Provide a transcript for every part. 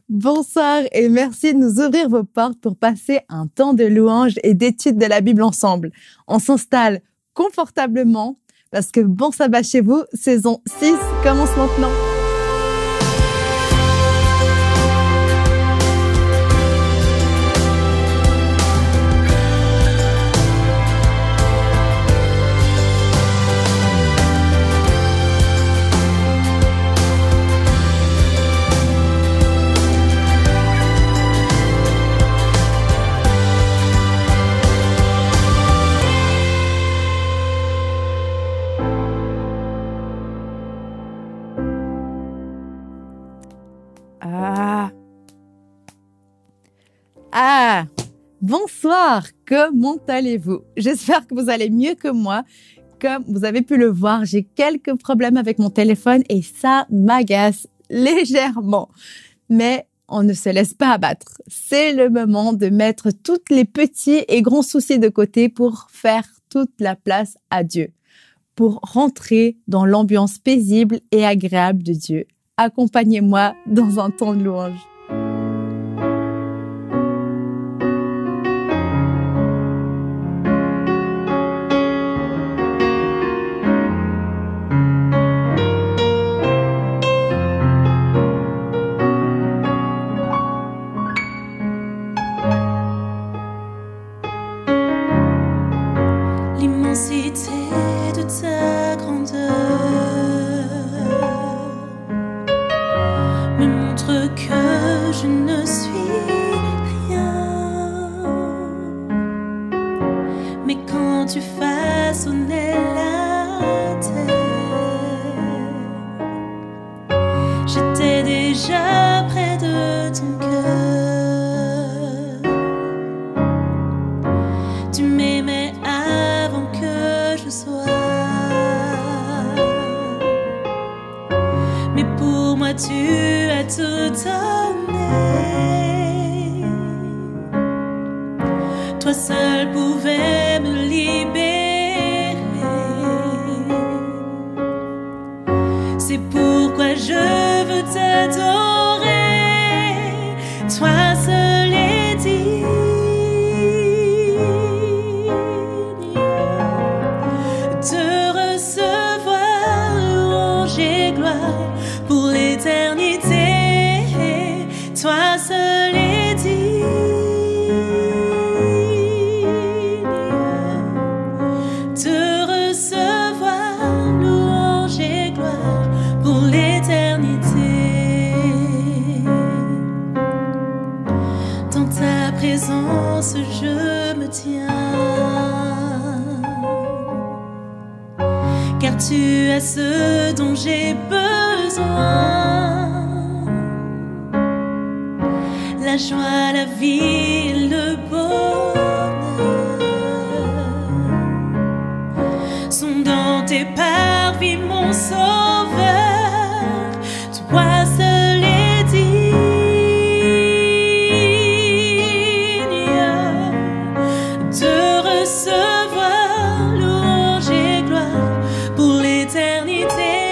Bonsoir et merci de nous ouvrir vos portes pour passer un temps de louange et d'étude de la Bible ensemble. On s'installe confortablement parce que Bon Sabbat chez vous, saison 6 commence maintenant. Bonsoir, comment allez-vous? J'espère que vous allez mieux que moi. Comme vous avez pu le voir, j'ai quelques problèmes avec mon téléphone et ça m'agace légèrement. Mais on ne se laisse pas abattre. C'est le moment de mettre tous les petits et grands soucis de côté pour faire toute la place à Dieu, pour rentrer dans l'ambiance paisible et agréable de Dieu. Accompagnez-moi dans un temps de louange. Toi seul pouvais me libérer. C'est pourquoi je veux t'adorer. Toi seul est digne de recevoir louange et gloire pour l'éternité. Toi seul est digne je me tiens, car tu as ce dont j'ai besoin, la joie, la vie, le bonheur sont dans tes parvis, mon sauveur. Toi seul est digne de recevoir louange et gloire pour l'éternité.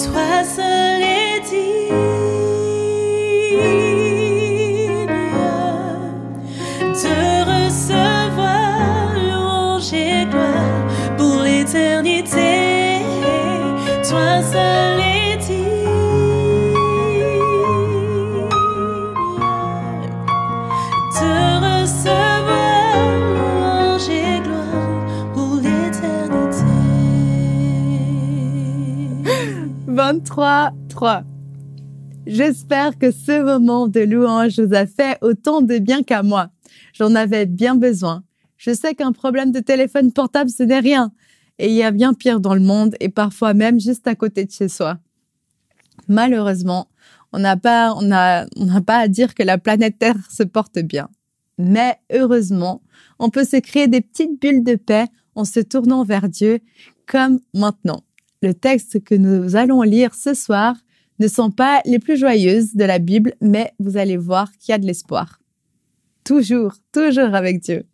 toi seul est digne de recevoir louange et gloire pour l'éternité. Toi seul est digne de recevoir louange et gloire pour l'éternité. 23:3. J'espère que ce moment de louange vous a fait autant de bien qu'à moi. J'en avais bien besoin. Je sais qu'un problème de téléphone portable, ce n'est rien. Et il y a bien pire dans le monde et parfois même juste à côté de chez soi. Malheureusement, on n'a pas à dire que la planète Terre se porte bien. Mais heureusement, on peut se créer des petites bulles de paix en se tournant vers Dieu, comme maintenant. Le texte que nous allons lire ce soir ne sont pas les plus joyeuses de la Bible, mais vous allez voir qu'il y a de l'espoir. Toujours avec Dieu.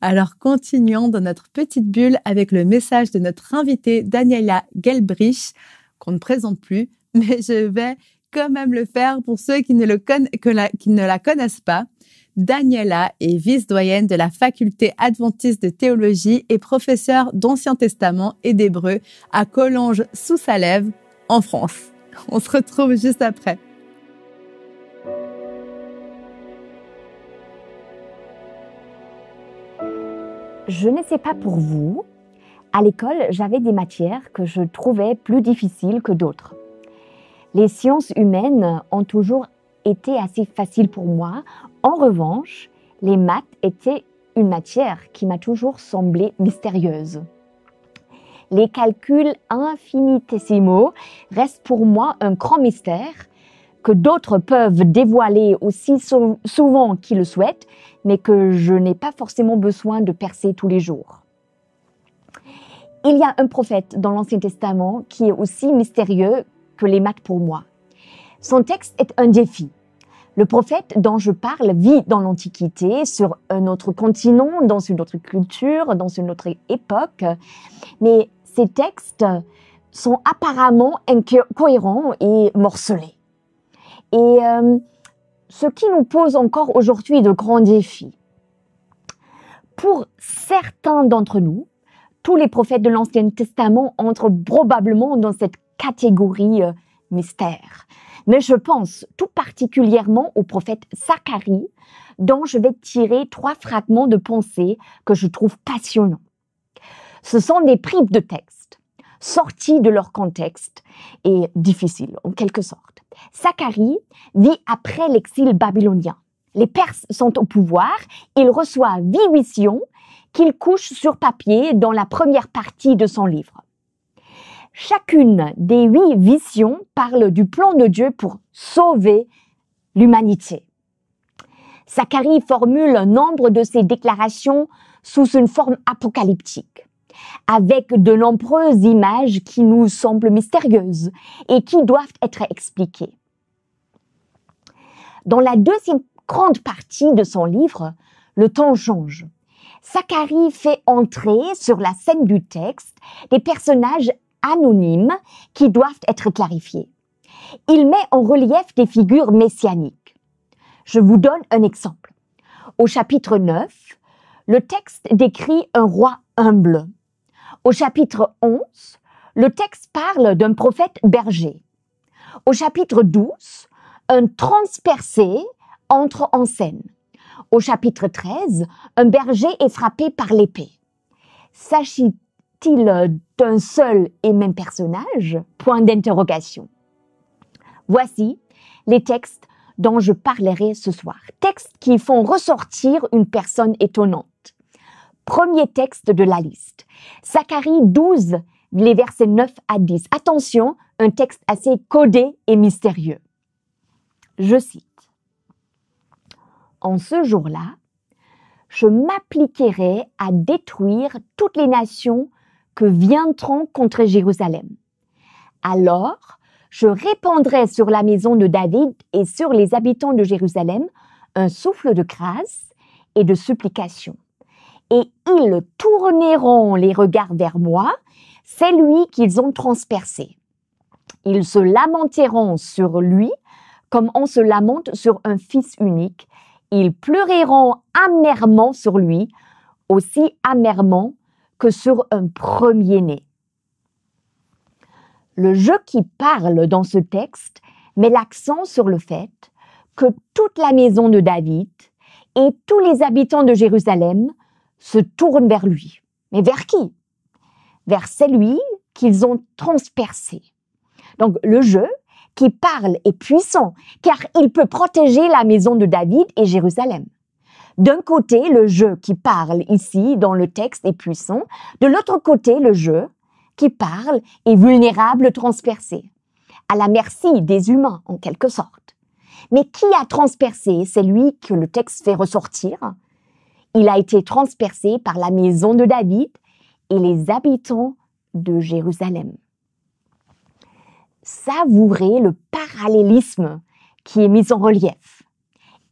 Alors continuons dans notre petite bulle avec le message de notre invitée Daniela Gelbrich, qu'on ne présente plus, mais je vais quand même le faire pour ceux qui ne la connaissent pas. Daniela est vice-doyenne de la faculté adventiste de théologie et professeure d'Ancien Testament et d'Hébreu à Collonges-sous-Salève, en France. On se retrouve juste après. Je ne sais pas pour vous, à l'école, j'avais des matières que je trouvais plus difficiles que d'autres. Les sciences humaines ont toujours été assez faciles pour moi. En revanche, les maths étaient une matière qui m'a toujours semblé mystérieuse. Les calculs infinitésimaux restent pour moi un grand mystère que d'autres peuvent dévoiler aussi souvent qu'ils le souhaitent, mais que je n'ai pas forcément besoin de percer tous les jours. Il y a un prophète dans l'Ancien Testament qui est aussi mystérieux que les maths pour moi. Son texte est un défi. Le prophète dont je parle vit dans l'Antiquité, sur un autre continent, dans une autre culture, dans une autre époque, mais ces textes sont apparemment incohérents et morcelés. Et ce qui nous pose encore aujourd'hui de grands défis. Pour certains d'entre nous, tous les prophètes de l'Ancien Testament entrent probablement dans cette catégorie mystère. Mais je pense tout particulièrement au prophète Zacharie, dont je vais tirer 3 fragments de pensée que je trouve passionnants. Ce sont des bribes de texte, sortis de leur contexte et difficiles en quelque sorte. Zacharie vit après l'exil babylonien. Les Perses sont au pouvoir, il reçoit 8 visions qu'il couche sur papier dans la première partie de son livre. Chacune des 8 visions parle du plan de Dieu pour sauver l'humanité. Zacharie formule un nombre de ses déclarations sous une forme apocalyptique, avec de nombreuses images qui nous semblent mystérieuses et qui doivent être expliquées. Dans la deuxième grande partie de son livre, le temps change. Zacharie fait entrer sur la scène du texte des personnages anonymes qui doivent être clarifiés. Il met en relief des figures messianiques. Je vous donne un exemple. Au chapitre 9, le texte décrit un roi humble. Au chapitre 11, le texte parle d'un prophète berger. Au chapitre 12, un transpercé entre en scène. Au chapitre 13, un berger est frappé par l'épée. S'agit-il d'un seul et même personnage? Point d'interrogation. Voici les textes dont je parlerai ce soir. Textes qui font ressortir une personne étonnante. Premier texte de la liste. Zacharie 12, les versets 9 à 10. Attention, un texte assez codé et mystérieux. Je cite. En ce jour-là, je m'appliquerai à détruire toutes les nations que viendront contre Jérusalem. Alors, je répandrai sur la maison de David et sur les habitants de Jérusalem un souffle de grâce et de supplication. Et ils tourneront les regards vers moi, celui qu'ils ont transpercé. Ils se lamenteront sur lui comme on se lamente sur un fils unique. Ils pleureront amèrement sur lui, aussi amèrement que sur un premier-né. Le je qui parle dans ce texte met l'accent sur le fait que toute la maison de David et tous les habitants de Jérusalem se tournent vers lui. Mais vers qui? Vers celui qu'ils ont transpercé. Donc le je qui parle est puissant car il peut protéger la maison de David et Jérusalem. D'un côté, le je qui parle ici dans le texte est puissant. De l'autre côté, le je qui parle est vulnérable, transpercé, à la merci des humains en quelque sorte. Mais qui a transpercé? C'est lui que le texte fait ressortir. Il a été transpercé par la maison de David et les habitants de Jérusalem. Savourez le parallélisme qui est mis en relief.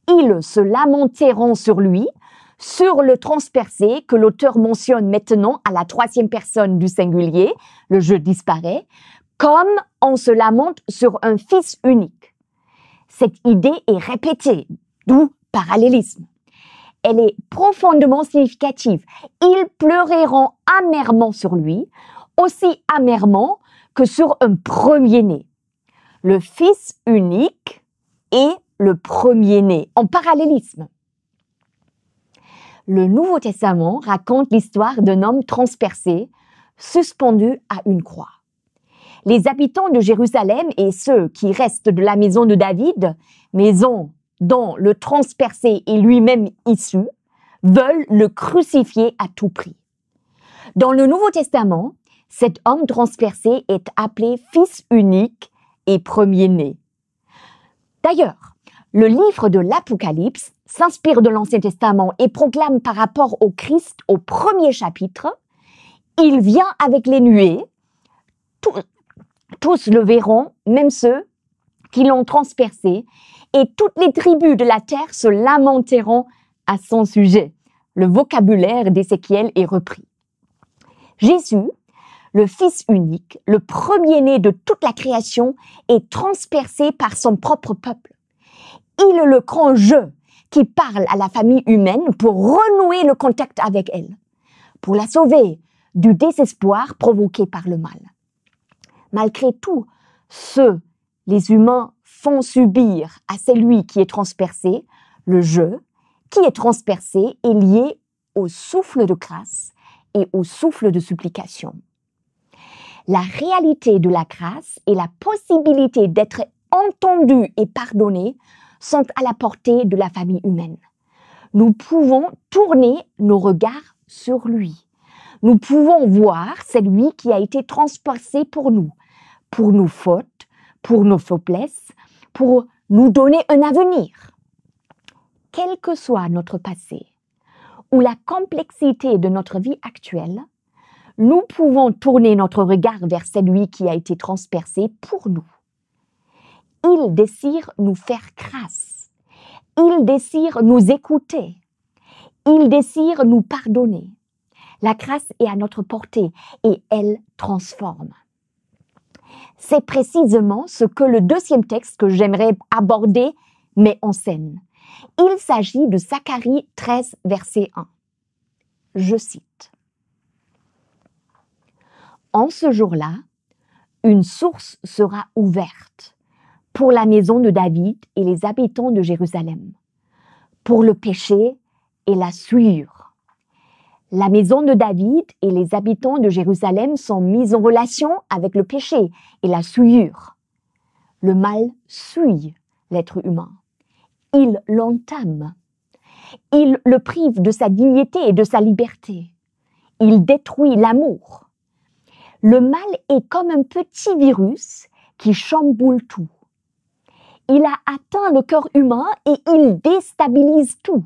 Ils se lamenteront sur lui, sur le transpercé que l'auteur mentionne maintenant à la troisième personne du singulier, le je disparaît, comme on se lamente sur un fils unique. Cette idée est répétée, d'où parallélisme. Elle est profondément significative. Ils pleureront amèrement sur lui, aussi amèrement que sur un premier-né. Le fils unique et le premier-né, en parallélisme. Le Nouveau Testament raconte l'histoire d'un homme transpercé, suspendu à une croix. Les habitants de Jérusalem et ceux qui restent de la maison de David, maison dont le transpercé est lui-même issu, veulent le crucifier à tout prix. Dans le Nouveau Testament, cet homme transpercé est appelé fils unique et premier-né. D'ailleurs, le livre de l'Apocalypse s'inspire de l'Ancien Testament et proclame par rapport au Christ au premier chapitre, « Il vient avec les nuées, tous le verront, même ceux qui l'ont transpercé, et toutes les tribus de la terre se lamenteront à son sujet. » Le vocabulaire d'Ézéchiel est repris. Jésus, le Fils unique, le premier-né de toute la création, est transpercé par son propre peuple. Il est le grand je qui parle à la famille humaine pour renouer le contact avec elle, pour la sauver du désespoir provoqué par le mal. Malgré tout ce les humains font subir à celui qui est transpercé, le je qui est transpercé est lié au souffle de grâce et au souffle de supplication. La réalité de la grâce et la possibilité d'être entendu et pardonné sont à la portée de la famille humaine. Nous pouvons tourner nos regards sur lui. Nous pouvons voir celui qui a été transpercé pour nos fautes, pour nos faiblesses, pour nous donner un avenir. Quel que soit notre passé ou la complexité de notre vie actuelle, nous pouvons tourner notre regard vers celui qui a été transpercé pour nous. Il désire nous faire grâce. Il désire nous écouter. Il désire nous pardonner. La grâce est à notre portée et elle transforme. C'est précisément ce que le deuxième texte que j'aimerais aborder met en scène. Il s'agit de Zacharie 13, verset 1. Je cite. En ce jour-là, une source sera ouverte pour la maison de David et les habitants de Jérusalem, pour le péché et la souillure. La maison de David et les habitants de Jérusalem sont mis en relation avec le péché et la souillure. Le mal souille l'être humain. Il l'entame. Il le prive de sa dignité et de sa liberté. Il détruit l'amour. Le mal est comme un petit virus qui chamboule tout. Il a atteint le cœur humain et il déstabilise tout.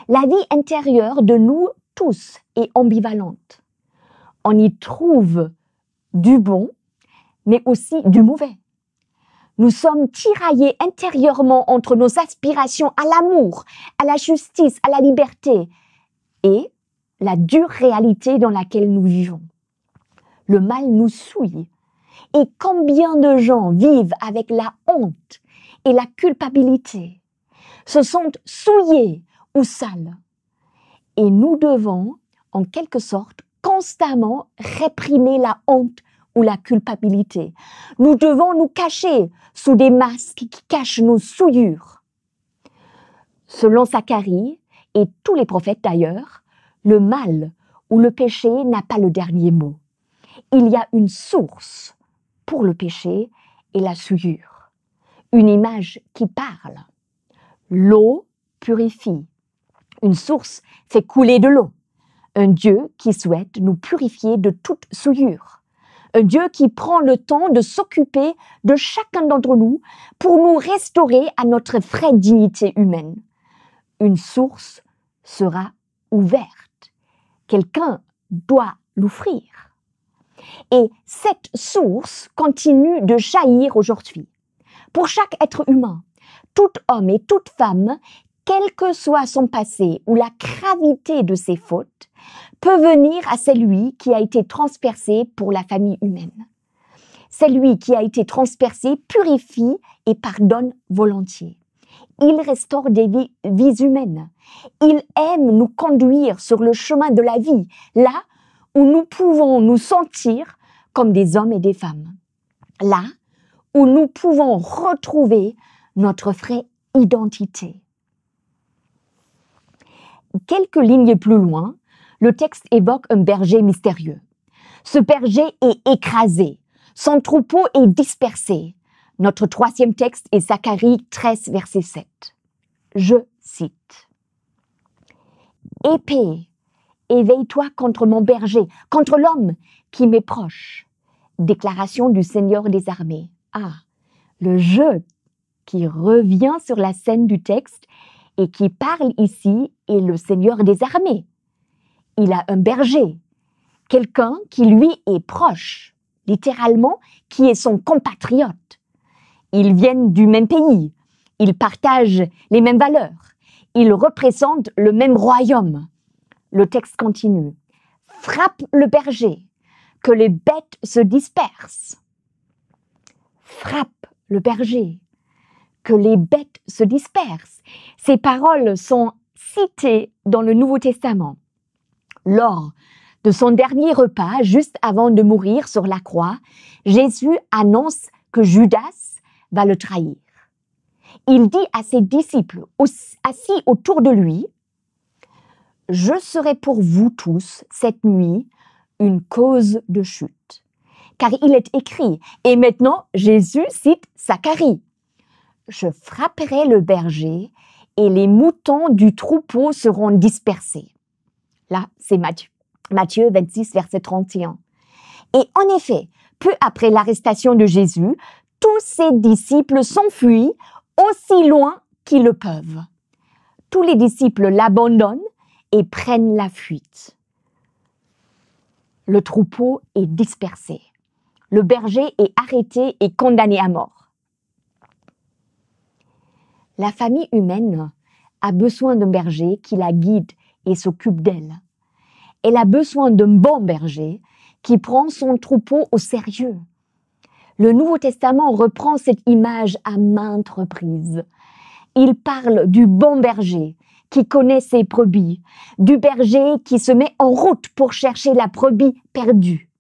La vie intérieure de nous tous est ambivalente. On y trouve du bon, mais aussi du mauvais. Nous sommes tiraillés intérieurement entre nos aspirations à l'amour, à la justice, à la liberté et la dure réalité dans laquelle nous vivons. Le mal nous souille Et combien de gens vivent avec la honte et la culpabilité, se sentent souillés ou sales. Et nous devons, en quelque sorte, constamment réprimer la honte ou la culpabilité. Nous devons nous cacher sous des masques qui cachent nos souillures. Selon Zacharie et tous les prophètes d'ailleurs, le mal ou le péché n'a pas le dernier mot. Il y a une source pour le péché et la souillure. Une image qui parle. L'eau purifie. Une source fait couler de l'eau. Un Dieu qui souhaite nous purifier de toute souillure. Un Dieu qui prend le temps de s'occuper de chacun d'entre nous pour nous restaurer à notre vraie dignité humaine. Une source sera ouverte. Quelqu'un doit l'ouvrir. Et cette source continue de jaillir aujourd'hui. Pour chaque être humain, tout homme et toute femme, quel que soit son passé ou la gravité de ses fautes, peut venir à celui qui a été transpercé pour la famille humaine. Celui qui a été transpercé purifie et pardonne volontiers. Il restaure des vies humaines. Il aime nous conduire sur le chemin de la vie, là où nous pouvons nous sentir comme des hommes et des femmes. Là où nous pouvons retrouver notre vraie identité. Quelques lignes plus loin, le texte évoque un berger mystérieux. Ce berger est écrasé, son troupeau est dispersé. Notre troisième texte est Zacharie 13, verset 7. Je cite. « Épée, éveille-toi contre mon berger, contre l'homme qui m'est proche. » Déclaration du Seigneur des armées. Ah, le je qui revient sur la scène du texte et qui parle ici est le Seigneur des armées. Il a un berger, quelqu'un qui lui est proche, littéralement, qui est son compatriote. Ils viennent du même pays, ils partagent les mêmes valeurs, ils représentent le même royaume. Le texte continue. Frappe le berger, que les bêtes se dispersent. Frappe le berger, que les bêtes se dispersent. Ces paroles sont citées dans le Nouveau Testament. Lors de son dernier repas, juste avant de mourir sur la croix, Jésus annonce que Judas va le trahir. Il dit à ses disciples assis autour de lui, « Je serai pour vous tous cette nuit une cause de chute. » Car il est écrit, et maintenant Jésus cite Zacharie, « Je frapperai le berger et les moutons du troupeau seront dispersés. » Là, c'est Matthieu 26, verset 31. Et en effet, peu après l'arrestation de Jésus, tous ses disciples s'enfuient aussi loin qu'ils le peuvent. Tous les disciples l'abandonnent et prennent la fuite. Le troupeau est dispersé. Le berger est arrêté et condamné à mort. La famille humaine a besoin d'un berger qui la guide et s'occupe d'elle. Elle a besoin d'un bon berger qui prend son troupeau au sérieux. Le Nouveau Testament reprend cette image à maintes reprises. Il parle du bon berger qui connaît ses brebis, du berger qui se met en route pour chercher la brebis perdue.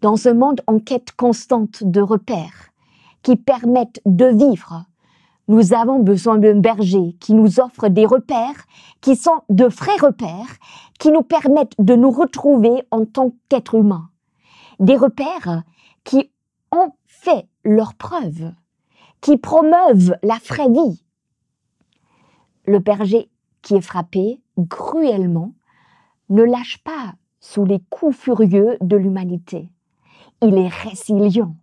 Dans ce monde en quête constante de repères qui permettent de vivre, nous avons besoin d'un berger qui nous offre des repères qui sont de vrais repères qui nous permettent de nous retrouver en tant qu'être humain. Des repères qui ont fait leurs preuves, qui promeuvent la vraie vie. Le berger qui est frappé cruellement ne lâche pas sous les coups furieux de l'humanité. Il est résilient,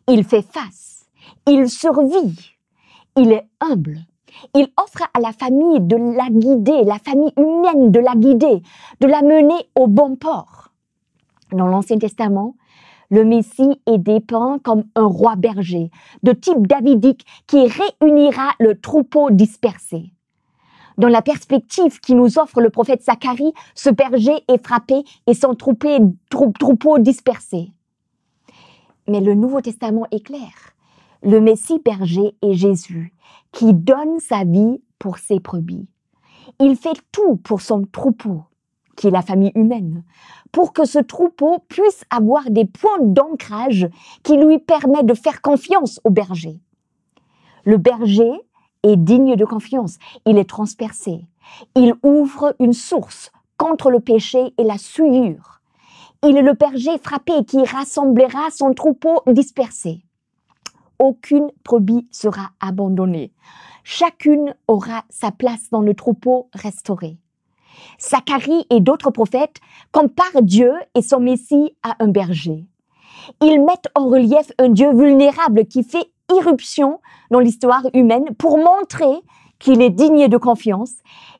il fait face, il survit, il est humble. Il offre à la famille de la guider, la famille humaine de la guider, de la mener au bon port. Dans l'Ancien Testament, le Messie est dépeint comme un roi berger, de type davidique, qui réunira le troupeau dispersé. Dans la perspective qui nous offre le prophète Zacharie, ce berger est frappé et son troupeau dispersé. Mais le Nouveau Testament est clair. Le Messie berger est Jésus, qui donne sa vie pour ses brebis. Il fait tout pour son troupeau, qui est la famille humaine, pour que ce troupeau puisse avoir des points d'ancrage qui lui permettent de faire confiance au berger. Le berger est digne de confiance, il est transpercé. Il ouvre une source contre le péché et la souillure. Il est le berger frappé qui rassemblera son troupeau dispersé. Aucune brebis sera abandonnée. Chacune aura sa place dans le troupeau restauré. Zacharie et d'autres prophètes comparent Dieu et son Messie à un berger. Ils mettent en relief un Dieu vulnérable qui fait irruption dans l'histoire humaine pour montrer qu'il est digne de confiance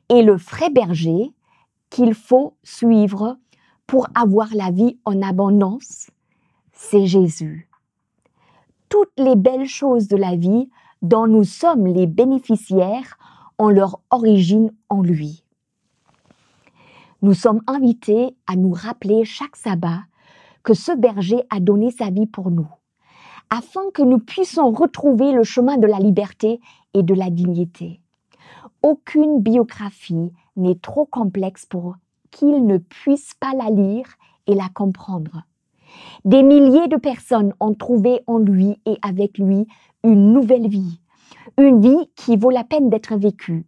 et le vrai berger qu'il faut suivre pour avoir la vie en abondance, c'est Jésus. Toutes les belles choses de la vie dont nous sommes les bénéficiaires ont leur origine en lui. Nous sommes invités à nous rappeler chaque sabbat que ce berger a donné sa vie pour nous, afin que nous puissions retrouver le chemin de la liberté et de la dignité. Aucune biographie n'est trop complexe pour qu'il ne puisse pas la lire et la comprendre. Des milliers de personnes ont trouvé en lui et avec lui une nouvelle vie, une vie qui vaut la peine d'être vécue,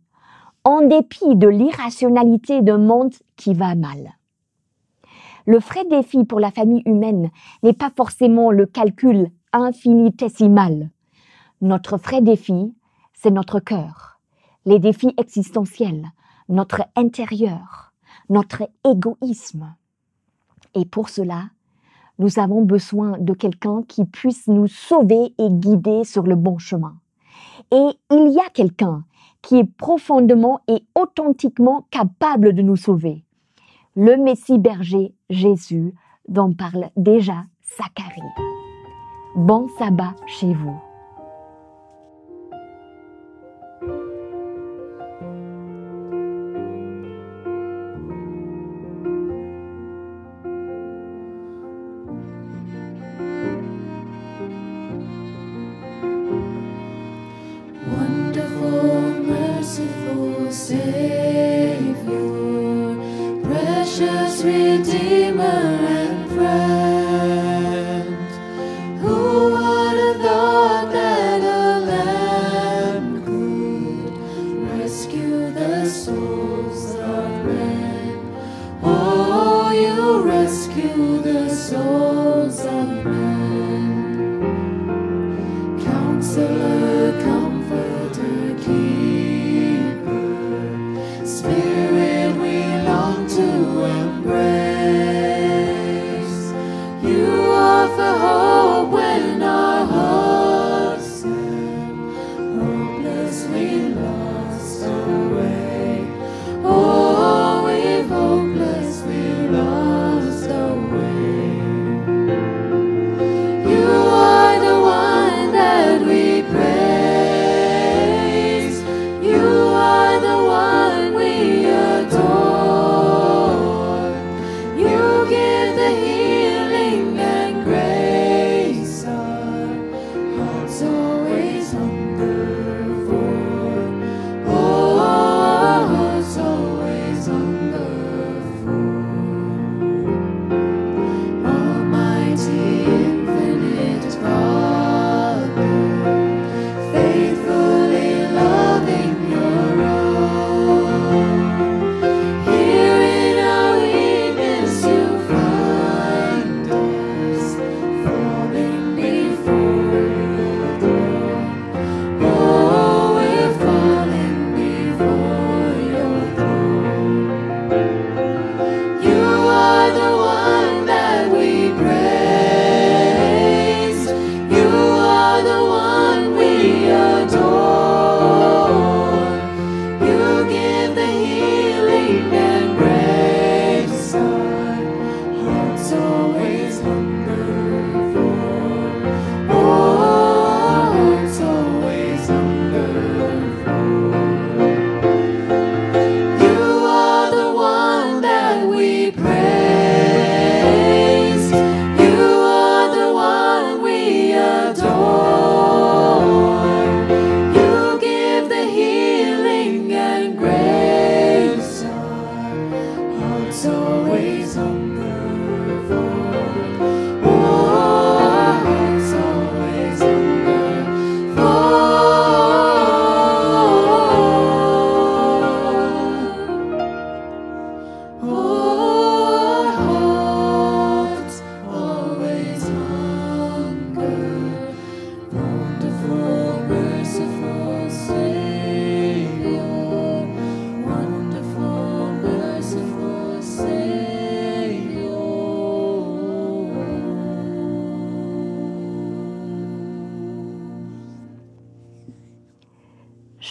en dépit de l'irrationalité d'un monde qui va mal. Le vrai défi pour la famille humaine n'est pas forcément le calcul infinitésimal. Notre vrai défi, c'est notre cœur, les défis existentiels, notre intérieur, notre égoïsme. Et pour cela, nous avons besoin de quelqu'un qui puisse nous sauver et guider sur le bon chemin. Et il y a quelqu'un qui est profondément et authentiquement capable de nous sauver. Le Messie berger Jésus dont parle déjà Zacharie. Bon sabbat chez vous. Wonderful, merciful Savior, precious Redeemer and friend, who would have thought that a lamb could rescue the souls of men? Oh, you rescue the souls of men. Counselor, Comforter, Keeper, Spirit we long to embrace. You offer hope when our hearts stand hopelessly lost away. Oh, we've hopelessly lost away.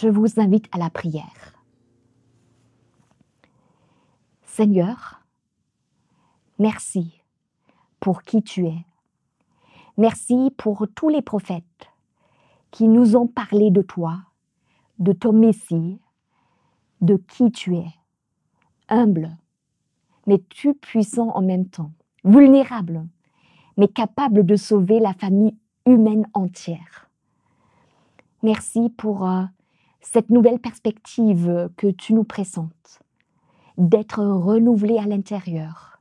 je vous invite à la prière. Seigneur, merci pour qui tu es. Merci pour tous les prophètes qui nous ont parlé de toi, de ton Messie, de qui tu es. Humble, mais tout puissant en même temps. Vulnérable, mais capable de sauver la famille humaine entière. Merci pour cette nouvelle perspective que tu nous présentes, d'être renouvelé à l'intérieur.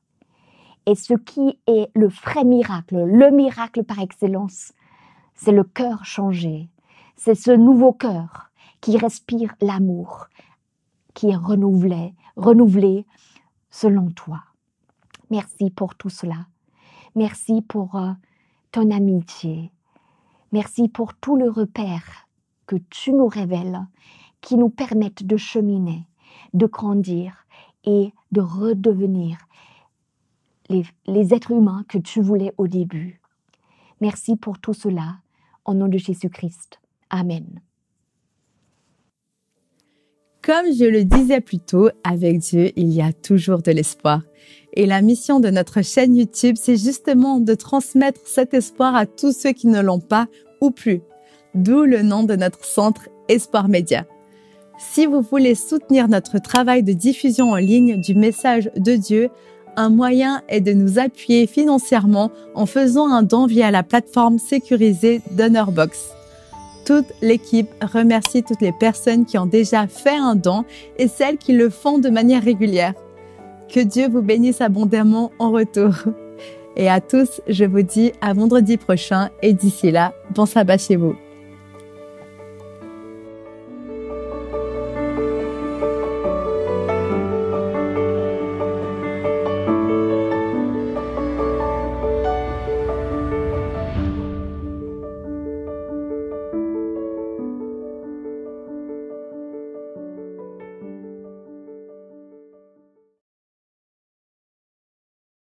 Et ce qui est le vrai miracle, le miracle par excellence, c'est le cœur changé. C'est ce nouveau cœur qui respire l'amour, qui est renouvelé selon toi. Merci pour tout cela. Merci pour ton amitié. Merci pour tout le repère que tu nous révèles, qui nous permettent de cheminer, de grandir et de redevenir les êtres humains que tu voulais au début. Merci pour tout cela, au nom de Jésus-Christ. Amen. Comme je le disais plus tôt, avec Dieu, il y a toujours de l'espoir. Et la mission de notre chaîne YouTube, c'est justement de transmettre cet espoir à tous ceux qui ne l'ont pas ou plus. D'où le nom de notre centre Espoir Média. Si vous voulez soutenir notre travail de diffusion en ligne du message de Dieu, un moyen est de nous appuyer financièrement en faisant un don via la plateforme sécurisée DonorBox. Toute l'équipe remercie toutes les personnes qui ont déjà fait un don et celles qui le font de manière régulière. Que Dieu vous bénisse abondamment en retour. Et à tous, je vous dis à vendredi prochain et d'ici là, bon sabbat chez vous.